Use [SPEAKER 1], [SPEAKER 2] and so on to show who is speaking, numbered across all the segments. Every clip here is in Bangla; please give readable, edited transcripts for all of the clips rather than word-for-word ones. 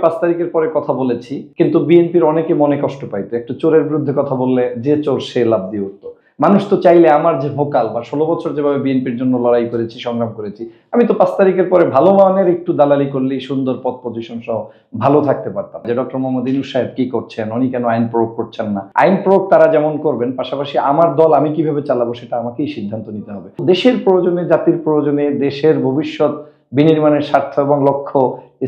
[SPEAKER 1] 5 তারিখের পরে কথা বলেছি, কিন্তু বিএনপির অনেকে মনে কষ্ট পাইতো। একটু চোরের বিরুদ্ধে কথা বললে যে চোর সে লাফ দিয়ে উঠতো। মানুষ তো চাইলে আমার যে ভোকাল বা 16 বছর যেভাবে বিএনপির জন্য লড়াই করেছি, সংগ্রাম করেছি, আমি তো 5 তারিখের পরে ভালো মানের একটু দালালি করলেই সুন্দর পদ পজিশন সহ ভালো থাকতে পারতাম। যে ডক্টর মোহাম্মদ ইউনূস সাহেব কি করছেন, উনি কেন আইন প্রয়োগ করছেন না, আইন প্রয়োগ তারা যেমন করবেন, পাশাপাশি আমার দল আমি কিভাবে চালাবো সেটা আমাকেই সিদ্ধান্ত নিতে হবে। দেশের প্রয়োজনে, জাতির প্রয়োজনে, দেশের ভবিষ্যৎ বিনির্মাণের স্বার্থ এবং লক্ষ্য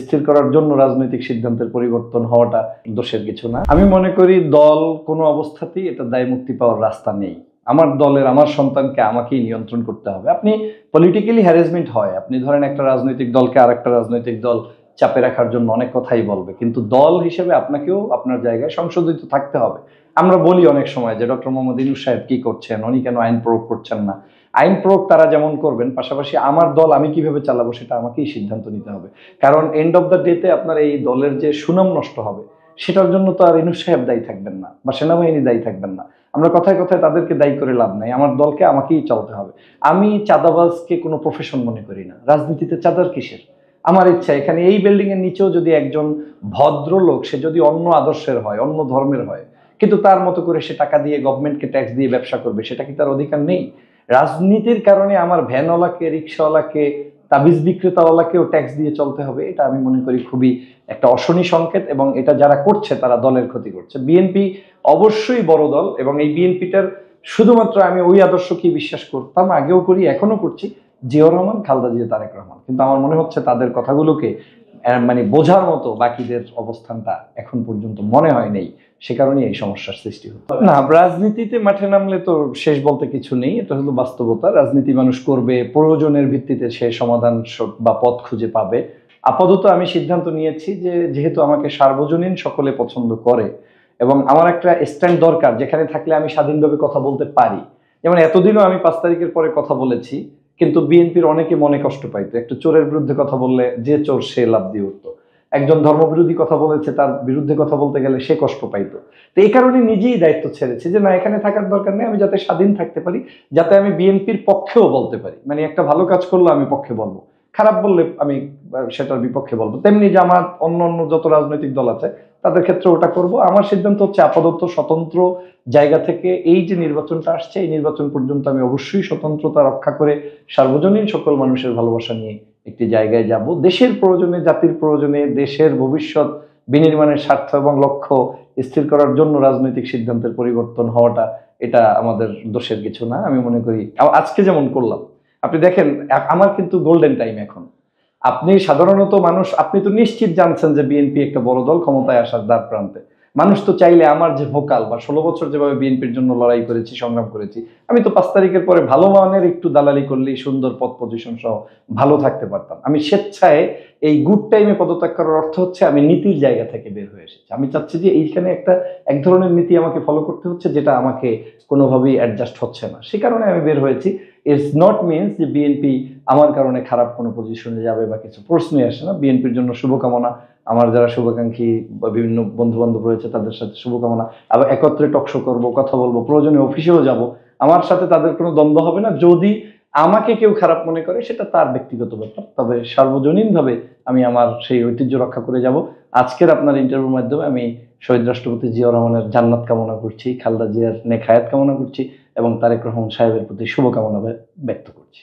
[SPEAKER 1] স্থির করার জন্য রাজনৈতিক সিদ্ধান্তের পরিবর্তন হওয়াটা দোষের কিছু না। আমি মনে করি দল কোনো অবস্থাতেই এটা দায় মুক্তি পাওয়ার রাস্তা নেই। আমার দলের, আমার সন্তানকে আমাকেই নিয়ন্ত্রণ করতে হবে। আপনি পলিটিক্যালি হ্যারাসমেন্ট হয়, আপনি ধরেন একটা রাজনৈতিক দলকে আরেকটা রাজনৈতিক দল চাপে রাখার জন্য অনেক কথাই বলবে, কিন্তু দল হিসেবে আপনাকেও আপনার জায়গায় সংশোধিত থাকতে হবে। আমরা বলি অনেক সময় যে ডক্টর মোহাম্মদ ইউনূস সাহেব কি করছেন, উনি কেন আইন প্রয়োগ করছেন না, আইন প্রয়োগ তারা যেমন করবেন, পাশাপাশি আমার দল আমি কিভাবে চালাবো সেটা আমাকেই সিদ্ধান্ত নিতে হবে। কারণ এন্ড অফ দ্য ডেতে আপনার এই দলের যে সুনাম নষ্ট হবে, সেটার জন্য তো আর ইউনূস সাহেব দায়ী থাকবেন না বা সেনাবাহিনী দায়ী থাকবেন না। আমরা কথায় কথায় তাদেরকে দায়ী করে লাভ নাই। আমার দলকে আমাকেই চলতে হবে। আমি চাঁদাবাজকে কোনো প্রফেশন মনে করি না। রাজনীতিতে চাঁদার কিসের? আমার ইচ্ছা এখানে এই বিল্ডিং এর নিচেও যদি একজন ভদ্রলোক, সে যদি অন্য আদর্শের হয়, অন্য ধর্মের হয়, কিন্তু তার মতো করে সে টাকা দিয়ে, গভর্নমেন্টকে ট্যাক্স দিয়ে ব্যবসা করবে, সেটা কি তার অধিকার নেই? রাজনীতির কারণে আমার ভ্যানওয়ালাকে, রিক্সাওয়ালাকে, তাবিজ বিক্রেতাওয়ালাকেও ট্যাক্স দিয়ে চলতে হবে, এটা আমি মনে করি খুবই একটা অশনি সংকেত, এবং এটা যারা করছে তারা দলের ক্ষতি করছে। বিএনপি অবশ্যই বড় দল, এবং এই বিএনপিটার শুধুমাত্র আমি ওই আদর্শকেই বিশ্বাস করতাম, আগেও করি, এখনো করছি, জিয়াউর রহমান, খালেদা জিয়া, তারেক রহমান। কিন্তু আমার মনে হচ্ছে তাদের কথাগুলোকে মানে বোঝার মতো বাকিদের অবস্থানটা এখন পর্যন্ত মনে হয় নেই। সে কারণেই এই সমস্যার সৃষ্টি হতো। না, রাজনীতিতে মাঠে নামলে তো শেষ বলতে কিছু নেই, এটা হলো বাস্তবতা। রাজনীতি মানুষ করবে, প্রয়োজনের ভিত্তিতে সে সমাধান বা পথ খুঁজে পাবে। আপাতত আমি সিদ্ধান্ত নিয়েছি যে যেহেতু আমাকে সার্বজনীন সকলে পছন্দ করে, এবং আমার একটা স্ট্যান্ড দরকার যেখানে থাকলে আমি স্বাধীনভাবে কথা বলতে পারি। যেমন এতদিনও আমি 5 তারিখের পরে কথা বলেছি, কিন্তু বিএনপির অনেকে মনে কষ্ট পাইতো। একটু চোরের বিরুদ্ধে কথা বললে যে চোর সে লাফ দিয়ে উঠতো। একজন ধর্মবিরোধী কথা বলেছে, তার বিরুদ্ধে কথা বলতে গেলে সে কষ্ট পাইতো। তো এই কারণে নিজেই দায়িত্ব ছেড়েছি যে না, এখানে থাকার দরকার নেই, আমি যাতে স্বাধীন থাকতে পারি, যাতে আমি বিএনপির পক্ষেও বলতে পারি। মানে একটা ভালো কাজ করলে আমি পক্ষে বলবো, খারাপ বললে আমি সেটার বিপক্ষে বলবো। তেমনি যে আমার অন্য অন্য যত রাজনৈতিক দল আছে তাদের ক্ষেত্রে ওটা করব। আমার সিদ্ধান্ত হচ্ছে আপাতত স্বতন্ত্র জায়গা থেকে এই যে নির্বাচনটা আসছে, এই নির্বাচন পর্যন্ত আমি অবশ্যই স্বতন্ত্রতা রক্ষা করে সার্বজনীন সকল মানুষের ভালোবাসা নিয়ে একটি জায়গায় যাব। দেশের প্রয়োজনে, জাতির প্রয়োজনে, দেশের ভবিষ্যৎ বিনির্মাণের স্বার্থ এবং লক্ষ্য স্থির করার জন্য রাজনৈতিক সিদ্ধান্তের পরিবর্তন হওয়াটা এটা আমাদের দোষের কিছু না। আমি মনে করি আজকে যেমন করলাম, আপনি দেখেন আমার কিন্তু গোল্ডেন টাইম এখন। আপনি সাধারণত মানুষ, আপনি তো নিশ্চিত জানছেন যে বিএনপি একটা বড় দল, ক্ষমতায় আসার দ্বার প্রান্তে। মানুষ তো চাইলে আমার যে ভোকাল বা 16 বছর যেভাবে বিএনপির জন্য লড়াই করেছি, সংগ্রাম করেছি, আমি তো 5 তারিখের পরে ভালো মানের একটু দালালি করলেই সুন্দর পদ পজিশন সহ ভালো থাকতে পারতাম। আমি স্বেচ্ছায় এই গুড টাইমে পদত্যাগ করার অর্থ হচ্ছে আমি নীতির জায়গা থেকে বের হয়ে এসেছি। আমি চাচ্ছি যে এইখানে একটা এক ধরনের নীতি আমাকে ফলো করতে হচ্ছে, যেটা আমাকে কোনোভাবেই অ্যাডজাস্ট হচ্ছে না। সে কারণে আমি বের হয়েছি। ইটস নট মিনস যে বিএনপি আমার কারণে খারাপ কোনো পজিশনে যাবে বা কিছু, প্রশ্নই আসে না। বিএনপির জন্য শুভকামনা, আমার যারা শুভাকাঙ্ক্ষী বা বিভিন্ন বন্ধু বান্ধব রয়েছে তাদের সাথে শুভকামনা। আবার একত্রে টকশো করবো, কথা বলবো, প্রয়োজনে অফিসেও যাব। আমার সাথে তাদের কোনো দ্বন্দ্ব হবে না। যদি আমাকে কেউ খারাপ মনে করে সেটা তার ব্যক্তিগত ব্যাপার, তবে সার্বজনীনভাবে আমি আমার সেই ঐতিহ্য রক্ষা করে যাব। আজকের আপনার ইন্টারভিউর মাধ্যমে আমি শহীদ রাষ্ট্রপতি জিয়াউর রহমানের জান্নাত কামনা করছি, খালেদা জিয়ার নেক হায়াত কামনা করছি, এবং তারেক রহমান সাহেবের প্রতি শুভকামনা ব্যক্ত করছি।